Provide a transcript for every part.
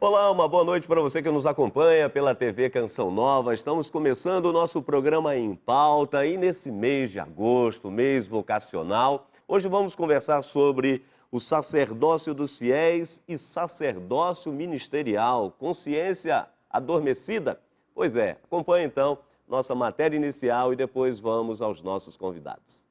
Olá, uma boa noite para você que nos acompanha pela TV Canção Nova. Estamos começando o nosso programa Em Pauta e nesse mês de agosto, mês vocacional, hoje vamos conversar sobre o sacerdócio dos fiéis e sacerdócio ministerial, consciência adormecida? Pois é, acompanhe então nossa matéria inicial e depois vamos aos nossos convidados.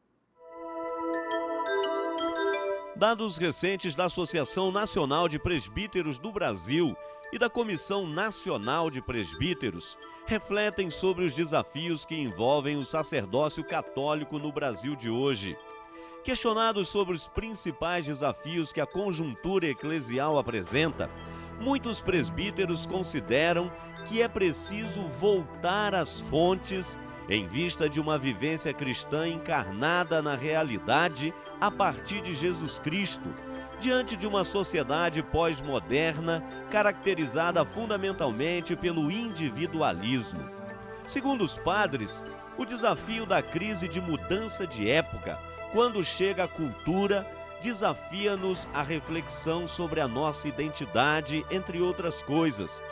Dados recentes da Associação Nacional de Presbíteros do Brasil e da Comissão Nacional de Presbíteros refletem sobre os desafios que envolvem o sacerdócio católico no Brasil de hoje. Questionados sobre os principais desafios que a conjuntura eclesial apresenta, muitos presbíteros consideram que é preciso voltar às fontes em vista de uma vivência cristã encarnada na realidade a partir de Jesus Cristo, diante de uma sociedade pós-moderna caracterizada fundamentalmente pelo individualismo. Segundo os padres, o desafio da crise de mudança de época, quando chega à cultura, desafia-nos à reflexão sobre a nossa identidade, entre outras coisas.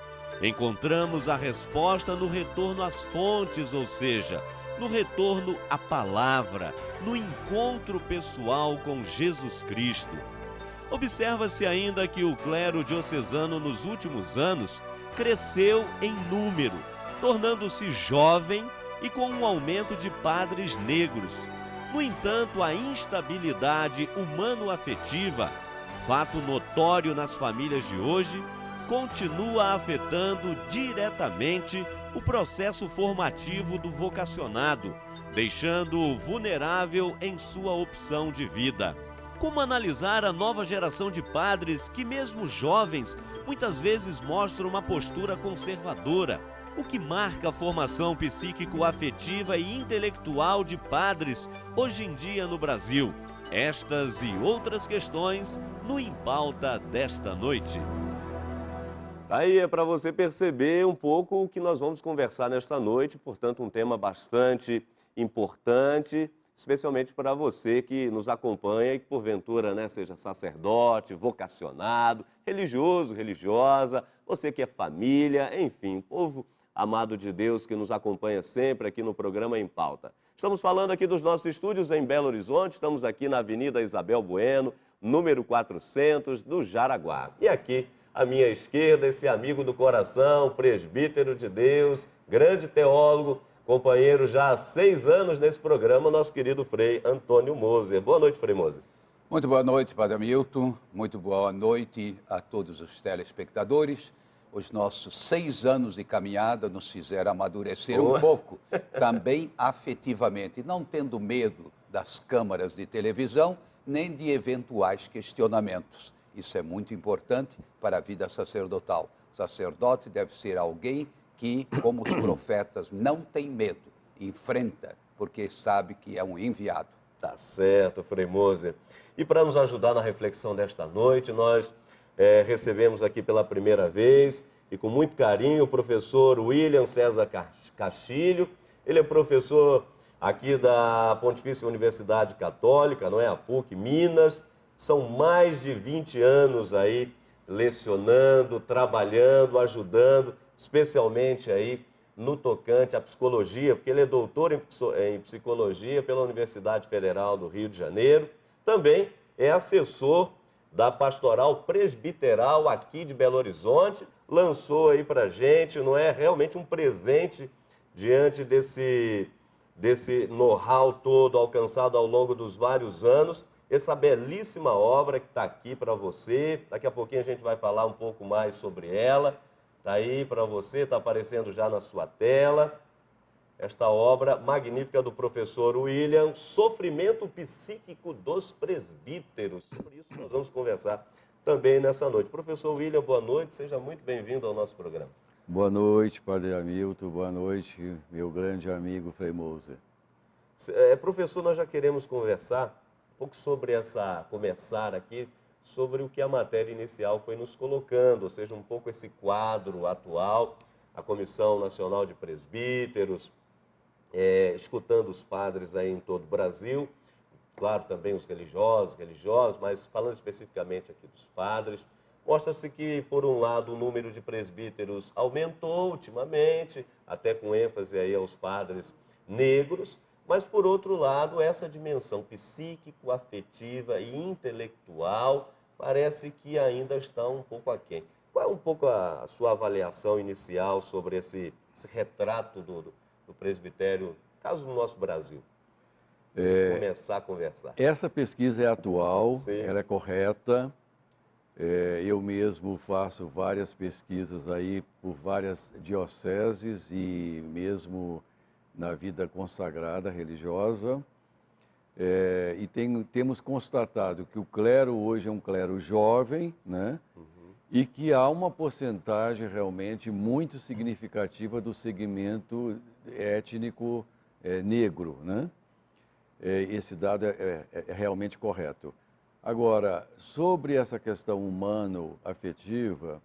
Encontramos a resposta no retorno às fontes, ou seja, no retorno à palavra, no encontro pessoal com Jesus Cristo. Observa-se ainda que o clero diocesano nos últimos anos cresceu em número, tornando-se jovem e com um aumento de padres negros. No entanto, a instabilidade humano-afetiva, fato notório nas famílias de hoje, continua afetando diretamente o processo formativo do vocacionado, deixando-o vulnerável em sua opção de vida. Como analisar a nova geração de padres que, mesmo jovens, muitas vezes mostram uma postura conservadora? O que marca a formação psíquico-afetiva e intelectual de padres hoje em dia no Brasil? Estas e outras questões no Em Pauta desta noite. Aí é para você perceber um pouco o que nós vamos conversar nesta noite, portanto um tema bastante importante, especialmente para você que nos acompanha e que porventura, seja sacerdote, vocacionado, religioso, religiosa, você que é família, enfim, povo amado de Deus que nos acompanha sempre aqui no programa Em Pauta. Estamos falando aqui dos nossos estúdios em Belo Horizonte, estamos aqui na Avenida Isabel Bueno, número 400 do Jaraguá. E aqui, à minha esquerda, esse amigo do coração, presbítero de Deus, grande teólogo, companheiro já há 6 anos nesse programa, nosso querido Frei Antônio Moser. Boa noite, Frei Moser. Muito boa noite, Padre Hamilton. Muito boa noite a todos os telespectadores. Os nossos 6 anos de caminhada nos fizeram amadurecer um pouco, também afetivamente, não tendo medo das câmaras de televisão, nem de eventuais questionamentos. Isso é muito importante para a vida sacerdotal. O sacerdote deve ser alguém que, como os profetas, não tem medo, enfrenta, porque sabe que é um enviado. Tá certo, Frei Moser. E para nos ajudar na reflexão desta noite, nós recebemos aqui pela primeira vez e com muito carinho o professor William César Castilho. Ele é professor aqui da Pontifícia Universidade Católica, não é? A PUC, Minas. São mais de 20 anos aí lecionando, trabalhando, ajudando, especialmente aí no tocante à psicologia, porque ele é doutor em psicologia pela Universidade Federal do Rio de Janeiro. Também é assessor da Pastoral Presbiteral aqui de Belo Horizonte. Lançou aí pra gente, não é? Realmente um presente diante desse know-how todo alcançado ao longo dos vários anos. Essa belíssima obra que está aqui para você. Daqui a pouquinho a gente vai falar um pouco mais sobre ela. Está aí para você, está aparecendo já na sua tela. Esta obra magnífica do professor William, Sofrimento Psíquico dos Presbíteros. Sobre isso nós vamos conversar também nessa noite. Professor William, boa noite, seja muito bem-vindo ao nosso programa. Boa noite, Padre Hamilton, boa noite, meu grande amigo Frei Moser. Professor, nós já queremos conversar um pouco sobre começar aqui, sobre o que a matéria inicial foi nos colocando, ou seja, um pouco esse quadro atual, a Comissão Nacional de Presbíteros, escutando os padres aí em todo o Brasil, claro, também os religiosos, mas falando especificamente aqui dos padres, mostra-se que, por um lado, o número de presbíteros aumentou ultimamente, até com ênfase aí aos padres negros, mas, por outro lado, essa dimensão psíquico, afetiva e intelectual parece que ainda está um pouco aquém. Qual é um pouco a sua avaliação inicial sobre esse retrato do presbitério, caso no nosso Brasil? Começar a conversar. Essa pesquisa é atual, Sim. ela é correta. Eu mesmo faço várias pesquisas aí por várias dioceses e mesmo na vida consagrada religiosa. E temos constatado que o clero hoje é um clero jovem, né? E que há uma porcentagem realmente muito significativa do segmento étnico negro, né? Esse dado é realmente correto. Agora, sobre essa questão humano-afetiva,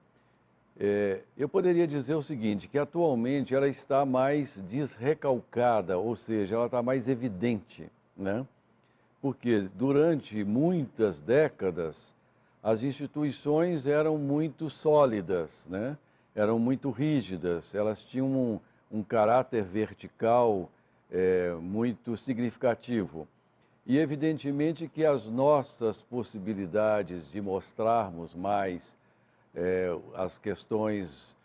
eu poderia dizer o seguinte, que atualmente ela está mais desrecalcada, ou seja, ela está mais evidente, né? Porque durante muitas décadas, as instituições eram muito sólidas, né? Eram muito rígidas, elas tinham um caráter vertical muito significativo. E evidentemente que as nossas possibilidades de mostrarmos mais as questões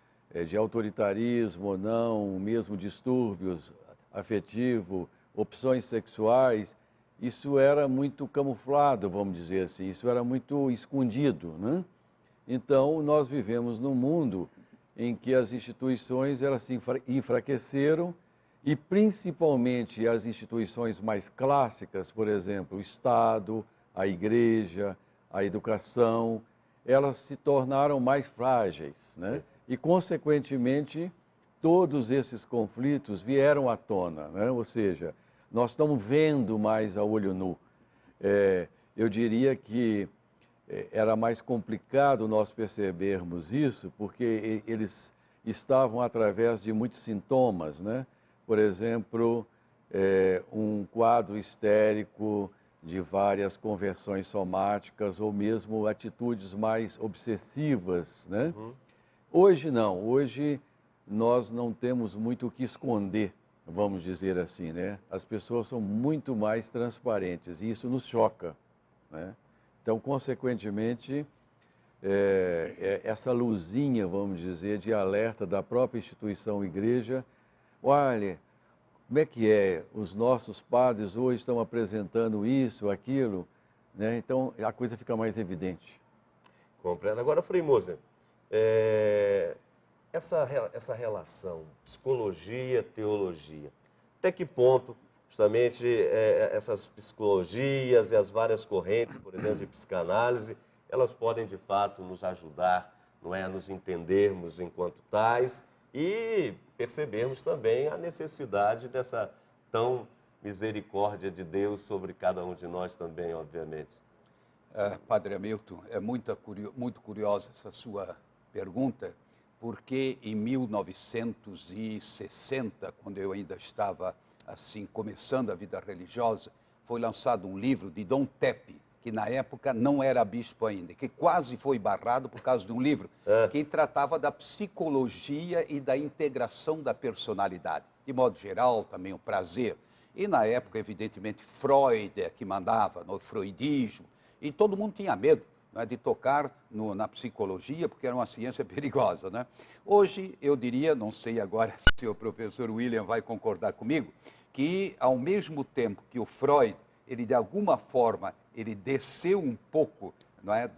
de autoritarismo ou não, mesmo distúrbios afetivos, opções sexuais, isso era muito camuflado, vamos dizer assim, isso era muito escondido, né? Então, nós vivemos num mundo em que as instituições elas se enfraqueceram e principalmente as instituições mais clássicas, por exemplo, o Estado, a Igreja, a educação, elas se tornaram mais frágeis, né? E, consequentemente, todos esses conflitos vieram à tona, né? Ou seja, nós estamos vendo mais a olho nu. Eu diria que era mais complicado nós percebermos isso, porque eles estavam através de muitos sintomas, né? Por exemplo, um quadro histérico de várias conversões somáticas ou mesmo atitudes mais obsessivas, né? Hoje não, hoje nós não temos muito o que esconder, vamos dizer assim, né? As pessoas são muito mais transparentes e isso nos choca, né? Então, consequentemente, essa luzinha, vamos dizer, de alerta da própria instituição igreja, olha, como é que é? Os nossos padres hoje estão apresentando isso, aquilo, né? Então a coisa fica mais evidente. Compreendo. Agora, Frei Moser, essa relação psicologia-teologia, até que ponto, justamente, essas psicologias e as várias correntes, por exemplo, de psicanálise, elas podem, de fato, nos ajudar, não é, a nos entendermos enquanto tais e percebermos também a necessidade dessa tão misericórdia de Deus sobre cada um de nós também, obviamente. Padre Hamilton, é muito curiosa essa sua pergunta, porque em 1960, quando eu ainda estava assim começando a vida religiosa, foi lançado um livro de Dom Tepe, que na época não era bispo ainda, que quase foi barrado por causa de um livro que tratava da psicologia e da integração da personalidade. De modo geral, também o prazer. E na época, evidentemente, Freud é que mandava no freudismo, e todo mundo tinha medo, né, de tocar na psicologia, porque era uma ciência perigosa, né? Hoje, eu diria, não sei agora se o professor William vai concordar comigo, que ao mesmo tempo que o Freud, ele de alguma forma, ele desceu um pouco, não é,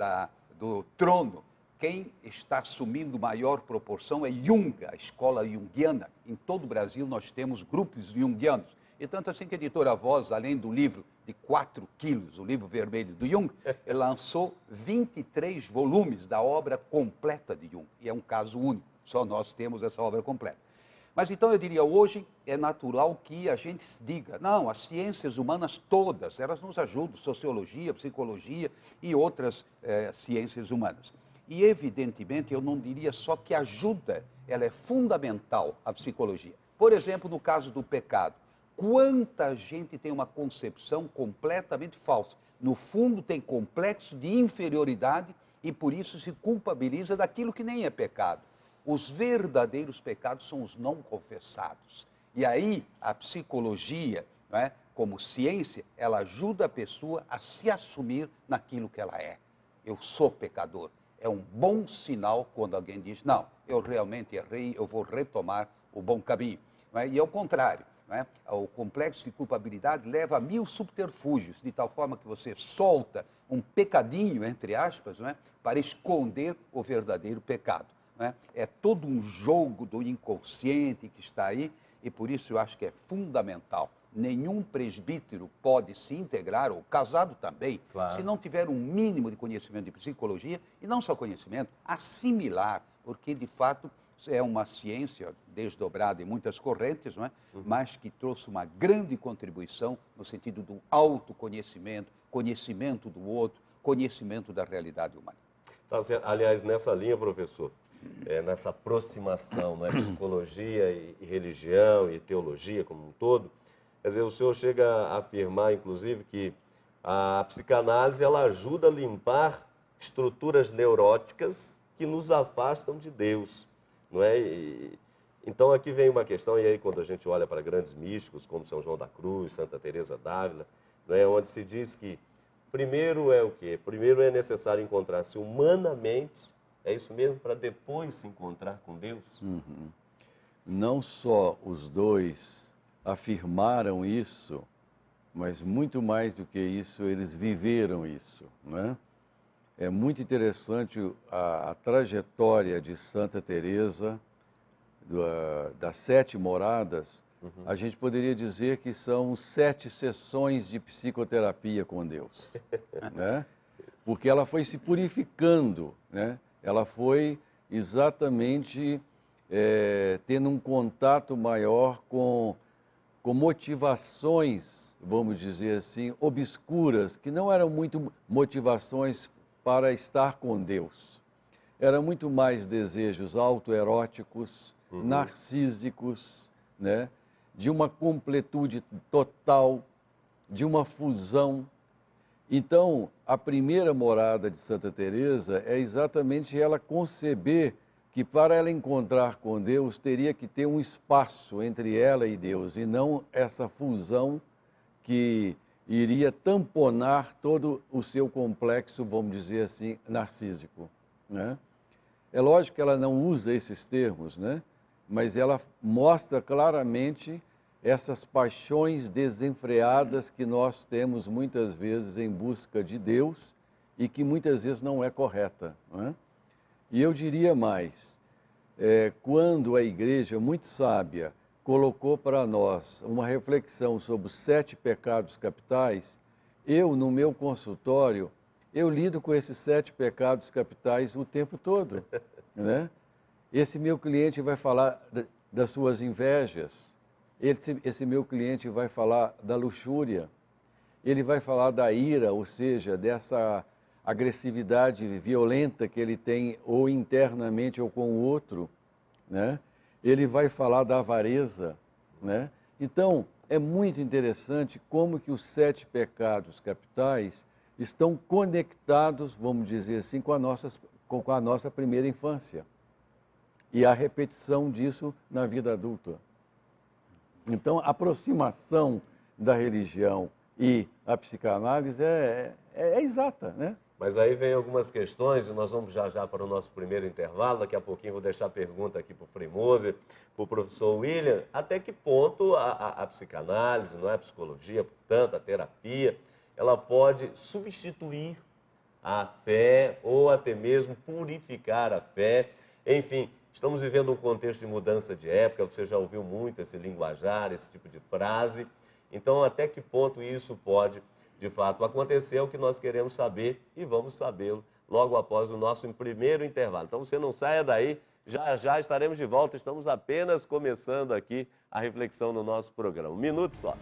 do trono, quem está assumindo maior proporção é Jung, a escola junguiana. Em todo o Brasil nós temos grupos junguianos. E tanto assim que a editora Voz, além do livro de 4 quilos, o livro vermelho do Jung, ela lançou 23 volumes da obra completa de Jung. E é um caso único, só nós temos essa obra completa. Mas então eu diria, hoje é natural que a gente diga, não, as ciências humanas todas, elas nos ajudam, sociologia, psicologia e outras ciências humanas. E evidentemente eu não diria só que ajuda, ela é fundamental, a psicologia. Por exemplo, no caso do pecado, quanta gente tem uma concepção completamente falsa. No fundo tem complexo de inferioridade e por isso se culpabiliza daquilo que nem é pecado. Os verdadeiros pecados são os não confessados. E aí a psicologia, não é, como ciência, ela ajuda a pessoa a se assumir naquilo que ela é. Eu sou pecador. É um bom sinal quando alguém diz, não, eu realmente errei, eu vou retomar o bom caminho. Não é? E ao contrário, não é? O complexo de culpabilidade leva a 1000 subterfúgios, de tal forma que você solta um pecadinho, entre aspas, não é? Para esconder o verdadeiro pecado. Não é? É todo um jogo do inconsciente que está aí, e por isso eu acho que é fundamental. Nenhum presbítero pode se integrar, ou casado também, Claro. se não tiver um mínimo de conhecimento de psicologia, e não só conhecimento, assimilar, porque de fato é uma ciência desdobrada em muitas correntes, não é? Mas que trouxe uma grande contribuição no sentido do autoconhecimento, conhecimento do outro, conhecimento da realidade humana. Tá certo. Aliás, nessa linha, professor, nessa aproximação, né, psicologia e religião e teologia como um todo, quer dizer, o senhor chega a afirmar, inclusive, que a psicanálise ela ajuda a limpar estruturas neuróticas que nos afastam de Deus, não é? Então aqui vem uma questão, e aí quando a gente olha para grandes místicos como São João da Cruz, Santa Teresa d'Ávila, não é? Onde se diz que primeiro é o quê? Primeiro é necessário encontrar-se humanamente, é isso mesmo, para depois se encontrar com Deus? Uhum. Não só os dois afirmaram isso, mas muito mais do que isso, eles viveram isso, né? É muito interessante a trajetória de Santa Teresa, das 7 moradas. A gente poderia dizer que são 7 sessões de psicoterapia com Deus, né? Porque ela foi se purificando, né? Ela foi exatamente tendo um contato maior com motivações, vamos dizer assim, obscuras, que não eram muito motivações para estar com Deus. Eram muito mais desejos autoeróticos, narcísicos, né? De uma completude total, de uma fusão. Então, a primeira morada de Santa Teresa é exatamente ela conceber que para ela encontrar com Deus teria que ter um espaço entre ela e Deus, e não essa fusão que iria tamponar todo o seu complexo, vamos dizer assim, narcísico, né? É lógico que ela não usa esses termos, né? Mas ela mostra claramente essas paixões desenfreadas que nós temos muitas vezes em busca de Deus e que muitas vezes não é correta, não é? E eu diria mais, quando a igreja, muito sábia, colocou para nós uma reflexão sobre os 7 pecados capitais, eu, no meu consultório, eu lido com esses 7 pecados capitais o tempo todo, né? Esse meu cliente vai falar das suas invejas, esse meu cliente vai falar da luxúria, ele vai falar da ira, ou seja, dessa agressividade violenta que ele tem ou internamente ou com o outro, né? Ele vai falar da avareza, né? Então, é muito interessante como que os 7 pecados capitais estão conectados, vamos dizer assim, com a nossa primeira infância. E a repetição disso na vida adulta. Então, a aproximação da religião e a psicanálise é exata, né? Mas aí vem algumas questões, e nós vamos já para o nosso primeiro intervalo. Daqui a pouquinho vou deixar a pergunta aqui para o Frei Moser, para o professor William. Até que ponto a psicanálise, não é a psicologia, portanto, a terapia, ela pode substituir a fé ou até mesmo purificar a fé? Enfim, estamos vivendo um contexto de mudança de época, você já ouviu muito esse linguajar, esse tipo de frase. Então, até que ponto isso pode, de fato, acontecer é o que nós queremos saber e vamos sabê-lo logo após o nosso primeiro intervalo. Então, você não saia daí, já estaremos de volta, estamos apenas começando aqui a reflexão no nosso programa. Um minuto só.